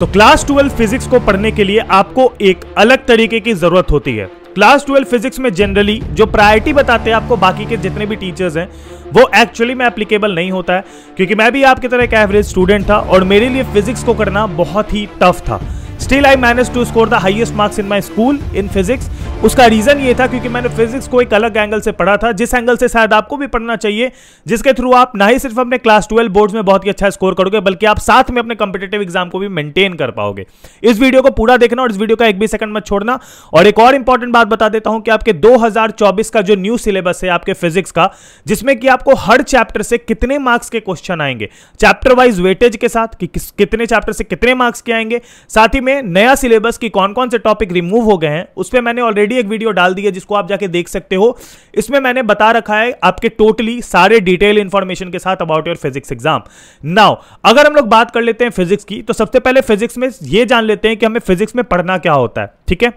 तो class 12 physics को पढ़ने के लिए आपको एक अलग तरीके की जरूरत होती है। क्लास 12 फिजिक्स में जनरली जो प्रायोरिटी बताते हैं आपको बाकी के जितने भी टीचर्स हैं वो एक्चुअली में एप्लीकेबल नहीं होता है, क्योंकि मैं भी आपकी तरह एक एवरेज स्टूडेंट था और मेरे लिए फिजिक्स को करना बहुत ही टफ था। Still I manage to score the highest marks in my school in physics. उसका रीजन ये था क्योंकि मैंने फिजिक्स को एक अलग एंगल से पढ़ा था, जिस एंगल से शायद आपको भी पढ़ना चाहिए, जिसके थ्रू आप ना ही सिर्फ अपने क्लास 12 बोर्ड्स में बहुत ही अच्छा स्कोर करोगे बल्कि आप साथ में अपने कॉम्पिटिटिव एग्जाम को भी मेंटेन कर पाओगे। इस वीडियो को पूरा देखना और इस वीडियो का एक भी सेकंड मत छोड़ना। और एक और इंपॉर्टेंट बात बता देता हूं कि आपके 2024 का जो न्यू सिलेबस है आपके फिजिक्स का, जिसमें कि आपको हर चैप्टर से कितने मार्क्स के क्वेश्चन आएंगे, चैप्टर वाइज वेटेज के साथ कि कितने चैप्टर से कितने मार्क्स के आएंगे, साथ ही में नया सिलेबस की कौन कौन से टॉपिक रिमूव हो गए हैं, उस पर मैंने ऑलरेडी एक वीडियो डाल दी है जिसको आप जाके देख सकते हो। इसमें मैंने बता रखा है आपके टोटली सारे डिटेल इंफॉर्मेशन के साथ about your physics exam. Now अगर हम लोग बात कर लेते हैं फिजिक्स की, तो सबसे पहले फिजिक्स में ये जान लेते हैं कि हमें फिजिक्स में पढ़ना क्या होता है। ठीक है,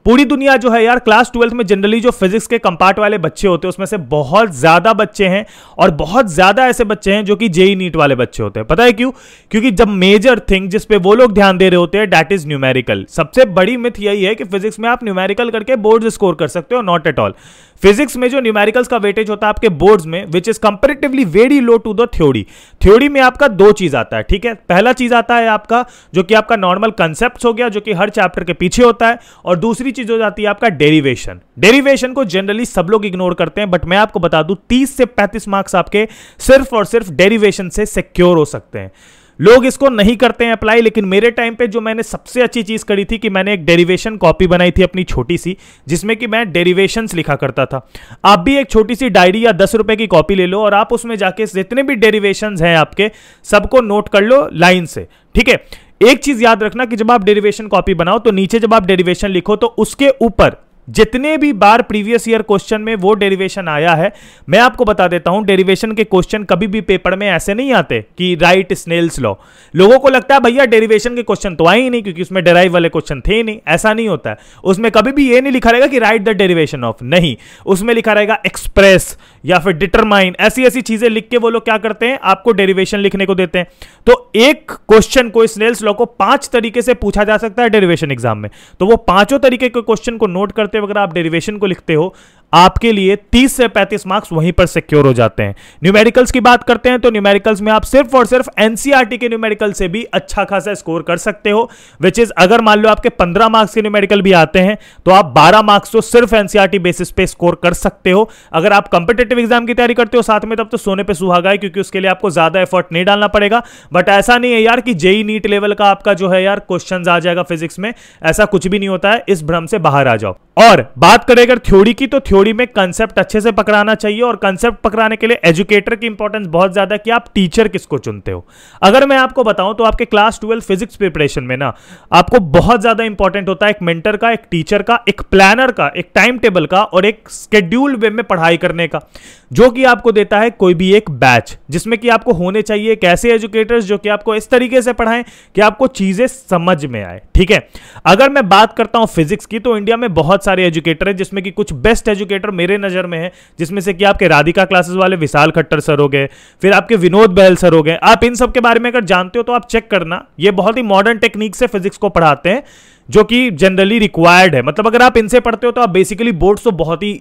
पूरी दुनिया जो है यार क्लास 12 में जनरली जो फिजिक्स के कंपार्ट वाले बच्चे होते हैं उसमें से बहुत ज्यादा बच्चे हैं और बहुत ज्यादा ऐसे बच्चे हैं जो कि जेई नीट वाले बच्चे होते हैं। पता है क्यों? क्योंकि जब मेजर थिंग जिस पे वो लोग ध्यान दे रहे होते हैं दैट इज न्यूमेरिकल। सबसे बड़ी मिथ यही है कि फिजिक्स में आप न्यूमेरिकल करके बोर्ड स्कोर कर सकते हो, नॉट एट ऑल। फिजिक्स में जो न्यूमेरिकल्स का वेटेज होता है आपके बोर्ड्स में, which is comparatively very low to the theory. Theory में आपका दो चीज आता है। ठीक है, पहला चीज आता है आपका जो कि आपका नॉर्मल कंसेप्ट हो गया, जो कि हर चैप्टर के पीछे होता है, और दूसरी चीज हो जाती है आपका डेरिवेशन। डेरिवेशन को जनरली सब लोग इग्नोर करते हैं, बट मैं आपको बता दूं 30 से 35 मार्क्स आपके सिर्फ और सिर्फ डेरिवेशन से सिक्योर हो सकते हैं। लोग इसको नहीं करते हैं अप्लाई, लेकिन मेरे टाइम पे जो मैंने सबसे अच्छी चीज करी थी कि मैंने एक डेरिवेशन कॉपी बनाई थी अपनी छोटी सी, जिसमें कि मैं डेरिवेशंस लिखा करता था। आप भी एक छोटी सी डायरी या 10 रुपए की कॉपी ले लो और आप उसमें जाके जितने भी डेरिवेशंस हैं आपके सबको नोट कर लो लाइन से। ठीक है, एक चीज याद रखना कि जब आप डेरिवेशन कॉपी बनाओ तो नीचे जब आप डेरिवेशन लिखो तो उसके ऊपर जितने भी बार प्रीवियस ईयर क्वेश्चन में वो डेरिवेशन आया है, मैं आपको बता देता हूं डेरिवेशन के क्वेश्चन कभी भी पेपर में ऐसे नहीं आते कि राइट स्नेल्स लॉ। लोगों को लगता है भैया डेरिवेशन के क्वेश्चन तो आए ही नहीं क्योंकि उसमें डेराइव वाले क्वेश्चन थे ही नहीं। ऐसा नहीं होता है। उसमें कभी भी ये नहीं लिखा रहेगा कि राइट द डेरिवेशन ऑफ, नहीं, उसमें लिखा रहेगा एक्सप्रेस या फिर डिटरमाइन। ऐसी ऐसी चीजें लिख के वो लोग क्या करते हैं, आपको डेरिवेशन लिखने को देते हैं। तो एक क्वेश्चन को, स्नेल्स लॉ को 5 तरीके से पूछा जा सकता है डेरिवेशन एग्जाम में, तो वो 5 तरीके के क्वेश्चन को नोट करते अगर आप डेरिवेशन को लिखते हो, आपके लिए 30 से 35 मार्क्स वहीं पर सिक्योर हो जाते हैं। न्यूमेरिकल्स की बात करते हैं तो न्यूमेरिकल्स में आप सिर्फ और सिर्फ एनसीईआरटी के न्यूमेरिकल से भी अच्छा खासा स्कोर कर सकते हो, विच इज अगर मान लो आपके 15 मार्क्स के न्यूमेरिकल भी आते हैं तो आप 12 मार्क्स तो सिर्फ एनसीईआरटी बेसिस पे स्कोर कर सकते हो। अगर आप कंपिटिटिव एग्जाम की तैयारी करते हो साथ में, तब तो सोने पे सुहागा है, क्योंकि उसके लिए आपको ज्यादा एफर्ट नहीं डालना पड़ेगा। बट ऐसा नहीं है यार कि जेई नीट लेवल का आपका जो है यार क्वेश्चन आ जाएगा फिजिक्स में, ऐसा कुछ भी नहीं होता है। इस भ्रम से बाहर आ जाओ। और बात करें अगर थ्योरी की, तो थ्योरी में कंसेप्ट अच्छे से पकड़ाना चाहिए, और कंसेप्ट पकड़ाने के लिए एजुकेटर की इंपॉर्टेंस बहुत ज्यादा है कि आप टीचर किसको चुनते हो। अगर मैं आपको बताऊं तो आपके क्लास 12 फिजिक्स प्रिपरेशन में ना आपको बहुत ज्यादा इंपॉर्टेंट होता है एक मेंटर का, एक टीचर का, एक प्लानर का, एक टाइम टेबल का और एक शेड्यूल वे में पढ़ाई करने का, जो कि आपको देता है कोई भी एक बैच, जिसमें कि आपको होने चाहिए एक ऐसे एजुकेटर्स जो कि आपको इस तरीके से पढ़ाएं कि आपको चीजें समझ में आए। ठीक है, अगर मैं बात करता हूं फिजिक्स की, तो इंडिया में बहुत सारे एजुकेटर हैं, जिसमें कि कुछ बेस्ट एजुकेटर मेरे नजर में है, जिसमें से कि आपके राधिका क्लासेस वाले विशाल खट्टर सर हो गए, फिर आपके विनोद बहल सर हो गए। आप इन सब के बारे में अगर जानते हो तो आप चेक करना, ये बहुत ही मॉडर्न टेक्निक से फिजिक्स को पढ़ाते हैं, जो कि जनरली रिक्वायर्ड है। मतलब अगर आप इनसे पढ़ते हो तो आप बेसिकली बोर्ड्स तो बहुत ही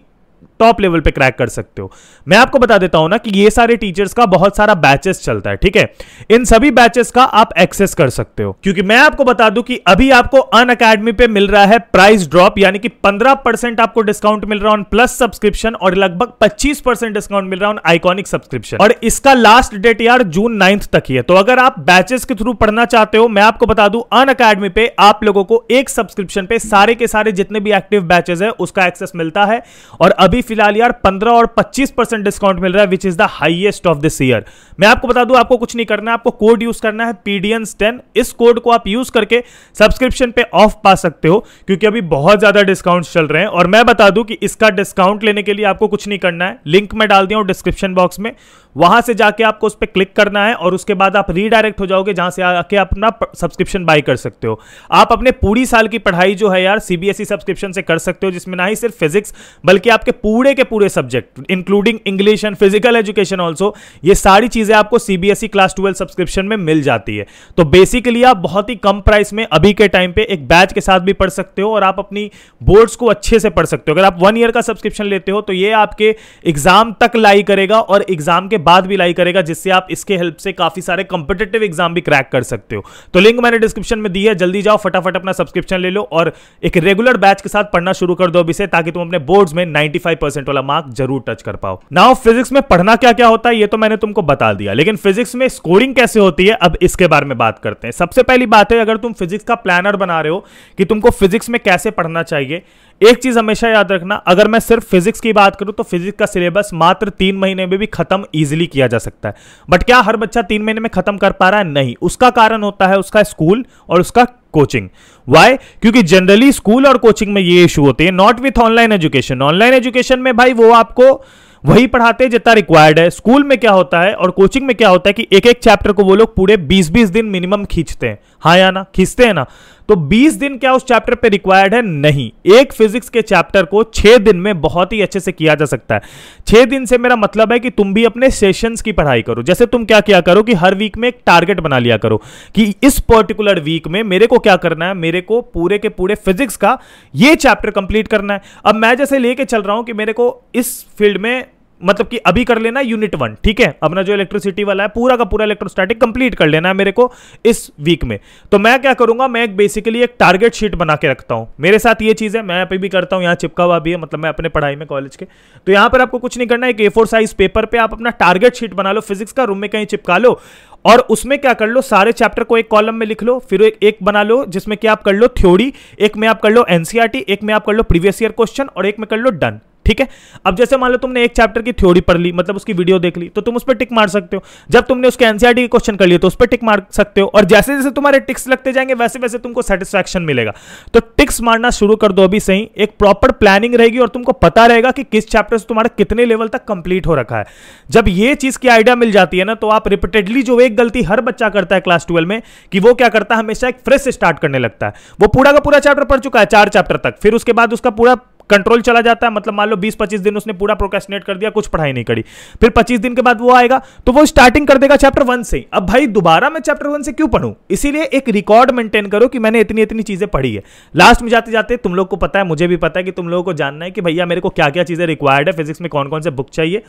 टॉप लेवल पे क्रैक कर सकते हो। मैं आपको बता देता हूं ना कि ये सारे टीचर्स का बहुत सारा बैचेस चलता है। ठीक है, इन सभी बैचेस का आप एक्सेस कर सकते हो, क्योंकि मैं आपको बता दूं कि अभी आपको अनअकैडमी पे मिल रहा है प्राइस ड्रॉप, यानी कि 15% आपको डिस्काउंट मिल रहा है ऑन प्लस सब्सक्रिप्शन और लगभग 25% डिस्काउंट मिल रहा है ऑन आइकॉनिक सब्सक्रिप्शन। और इसका लास्ट डेट यार जून 9 तक ही है। तो अगर आप बैचेस के थ्रू पढ़ना चाहते हो, मैं आपको बता दूं अनअकैडमी पे आप लोगों को एक सब्सक्रिप्शन पे सारे के सारे जितने भी एक्टिव बैचेस है उसका एक्सेस मिलता है। और अभी फिलहाल यार 15 और 25% डिस्काउंट मिल रहा है, which is the highest of this year. मैं आपको बता दूं, आपको कुछ नहीं करना है, आपको कोड यूज करना है PDNS10। इस कोड को आप यूज करके सब्सक्रिप्शन पे ऑफ पा सकते हो, क्योंकि अभी बहुत ज्यादा डिस्काउंट्स चल रहे हैं। और मैं बता दूं कि इसका डिस्काउंट लेने के लिए आपको कुछ नहीं करना है, लिंक मैं डाल दिया हूं डिस्क्रिप्शन बॉक्स में, वहां से जाके आपको उस पर क्लिक करना है और उसके बाद आप रीडायरेक्ट हो जाओगे, जहां से आके अपना सब्सक्रिप्शन बाय कर सकते हो। आप अपने पूरी साल की पढ़ाई जो है यार सीबीएसई सब्सक्रिप्शन से कर सकते हो, जिसमें ना ही सिर्फ फिजिक्स बल्कि आपके पूरे के पूरे subject including English and physical education also, ये सारी चीजें आपको सीबीएसई क्लास 12 सब्सक्रिप्शन में मिल जाती है। तो बेसिकली आप बहुत ही कम प्राइस में अभी के टाइम पे एक बैच के साथ भी पढ़ सकते हो और आप अपनी बोर्ड्स को अच्छे से पढ़ सकते हो। अगर आप 1 ईयर का सब्सक्रिप्शन लेते हो तो ये आपके एग्जाम तक लाई करेगा और एग्जाम के बाद भी लाई करेगा, जिससे आप इसके हेल्प से काफी सारे कॉम्पिटिटिव एग्जाम भी क्रैक कर सकते हो। तो लिंक मैंने डिस्क्रिप्शन में दी है, जल्दी जाओ फटाफट अपना सब्सक्रिप्शन ले लो और एक रेगुलर बैच के साथ पढ़ना शुरू कर दो अभी से, ताकि तुम अपने बोर्ड्स में 95% वाला मार्क जरूर टच कर पाओ। नाउ फिजिक्स में पढ़ना क्या क्या होता है ये तो मैंने तुमको बता दिया, लेकिन फिजिक्स में स्कोरिंग कैसे होती है अब इसके बारे में बात करते हैं। सबसे पहली बात है, अगर तुम फिजिक्स का प्लानर बना रहे हो कि तुमको फिजिक्स में कैसे पढ़ना चाहिए, एक चीज हमेशा याद रखना, अगर मैं सिर्फ फिजिक्स की बात करूं तो फिजिक्स का सिलेबस मात्र 3 महीने में भी खत्म इजीली किया जा सकता है। बट क्या हर बच्चा 3 महीने में खत्म कर पा रहा है? नहीं। उसका कारण होता है उसका स्कूल और उसका कोचिंग। वाई? क्योंकि जनरली स्कूल और कोचिंग में ये इशू होते हैं, not with online education. Online education में भाई वो आपको वही पढ़ाते हैं जितना रिक्वायर्ड है। स्कूल में क्या होता है और कोचिंग में क्या होता है कि एक एक चैप्टर को वो लोग पूरे 20-20 दिन मिनिमम खींचते हैं। हाँ या ना? खींचते हैं ना? तो 20 दिन क्या उस चैप्टर पे रिक्वायर्ड है? नहीं। एक फिजिक्स के चैप्टर को 6 दिन में बहुत ही अच्छे से किया जा सकता है। 6 दिन से मेरा मतलब है कि तुम भी अपने सेशंस की पढ़ाई करो। जैसे तुम क्या किया करो कि हर वीक में एक टारगेट बना लिया करो कि इस पर्टिकुलर वीक में मेरे को क्या करना है, मेरे को पूरे के पूरे फिजिक्स का ये चैप्टर कंप्लीट करना है। अब मैं जैसे लेके चल रहा हूं कि मेरे को इस फील्ड में मतलब कि अभी कर लेना यूनिट 1, ठीक है, अपना जो इलेक्ट्रिसिटी वाला है पूरा का पूरा इलेक्ट्रोस्टैटिक कंप्लीट कर लेना है मेरे को इस वीक में। तो मैं क्या करूंगा, मैं बेसिकली एक टारगेट शीट बना के रखता हूं। मेरे साथ ये चीज है, मैं अभी भी करता हूं, यहाँ चिपका हुआ भी है, मतलब मैं अपने पढ़ाई में कॉलेज के। तो यहां पर आपको कुछ नहीं करना है, एक A4 साइज पेपर पे आप अपना टारगेट शीट बना लो फिजिक्स का, रूम में कहीं चिपका लो और उसमें क्या कर लो, सारे चैप्टर को एक कॉलम में लिख लो, फिर एक बना लो जिसमें क्या आप कर लो थ्योरी, एक में आप कर लो एनसीईआरटी, एक में आप कर लो प्रीवियस ईयर क्वेश्चन और एक में कर लो डन। ठीक है। अब जैसे मान लो तुमने एक चैप्टर की थ्योरी पढ़ ली, मतलब उसकी वीडियो देख ली, तो तुम उस पर टिक मार सकते हो। जब तुमने उसके एनसीईआरटी के क्वेश्चन कर लिए तो उस पर टिक मार सकते हो। और जैसे जैसे तुम्हारे टिक्स लगते जाएंगे वैसे वैसे तुमको सेटिस्फैक्शन मिलेगा। तो टिक्स मारना शुरू कर दो अभी सही, एक प्रॉपर प्लानिंग रहेगी और तुमको पता रहेगा कि किस चैप्टर से तुम्हारा कितने लेवल तक कंप्लीट हो रखा है। जब ये चीज की आइडिया मिल जाती है ना, तो आप रिपीटेडली, जो एक गलती हर बच्चा करता है क्लास 12 में, कि वो क्या करता है, हमेशा एक फ्रेश स्टार्ट करने लगता है। वो पूरा का पूरा चैप्टर पढ़ चुका है 4 चैप्टर तक, फिर उसके बाद उसका पूरा कंट्रोल चला जाता है, मतलब मान लो 20-25 दिन उसने पूरा प्रोक्रेस्टिनेट कर दिया, कुछ पढ़ाई नहीं करी। फिर 25 दिन के बाद वो आएगा तो वो स्टार्टिंग कर देगा चैप्टर 1 से। अब भाई दोबारा मैं चैप्टर 1 से क्यों पढ़ूं? इसीलिए एक रिकॉर्ड मेंटेन करो कि मैंने इतनी इतनी चीजें पढ़ी है। लास्ट में जाते जाते तुम लोग को पता है, मुझे भी पता है कि तुम लोगों को जानना है कि भैया मेरे को क्या क्या चीजें रिक्वायर्ड है, फिजिक्स में कौन कौन से बुक चाहिए।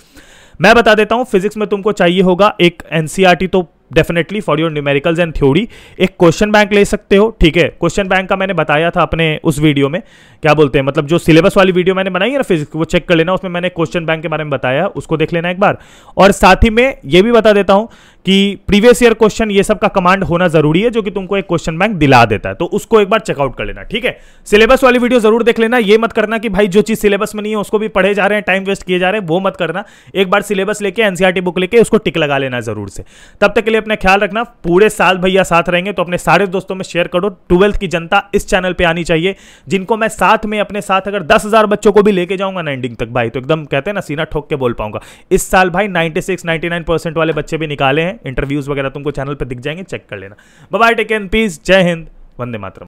मैं बता देता हूं, फिजिक्स में तुमको चाहिए होगा एक एनसीईआरटी, तो definitely for your numericals and theory. एक क्वेश्चन बैंक ले सकते हो, ठीक है। क्वेश्चन बैंक का मैंने बताया था अपने उस वीडियो में, क्या बोलते हैं, मतलब जो सिलेबस वाली वीडियो मैंने बनाई है ना फिजिक्स, वो चेक कर लेना, उसमें मैंने क्वेश्चन बैंक के बारे में बताया, उसको देख लेना एक बार। और साथ ही में ये भी बता देता हूं कि प्रीवियस ईयर क्वेश्चन ये सब का कमांड होना जरूरी है, जो कि तुमको एक क्वेश्चन बैंक दिला देता है, तो उसको एक बार चेकआउट कर लेना, ठीक है। सिलेबस वाली वीडियो जरूर देख लेना, ये मत करना कि भाई जो चीज सिलेबस में नहीं है उसको भी पढ़े जा रहे हैं, टाइम वेस्ट किए जा रहे हैं, वो मत करना। एक बार सिलेबस लेके एनसीईआरटी बुक लेके उसको टिक लगा लेना जरूर से। तब तक के लिए अपना ख्याल रखना, पूरे साल भैया साथ रहेंगे, तो अपने सारे दोस्तों में शेयर करो। 12th की जनता इस चैनल पे आनी चाहिए, जिनको मैं साथ में अपने साथ अगर 10,000 बच्चों को भी लेके जाऊंगा ना एंडिंग तक, भाई तो एकदम कहते हैं ना सीना ठोक के बोल पाऊंगा। इस साल भाई 96-99% वाले बच्चे भी निकाले हैं, इंटरव्यूज वगैरह तुमको चैनल पे दिख जाएंगे, चेक कर लेना। Bye bye, take care, peace, जय हिंद, वंदे मातरम।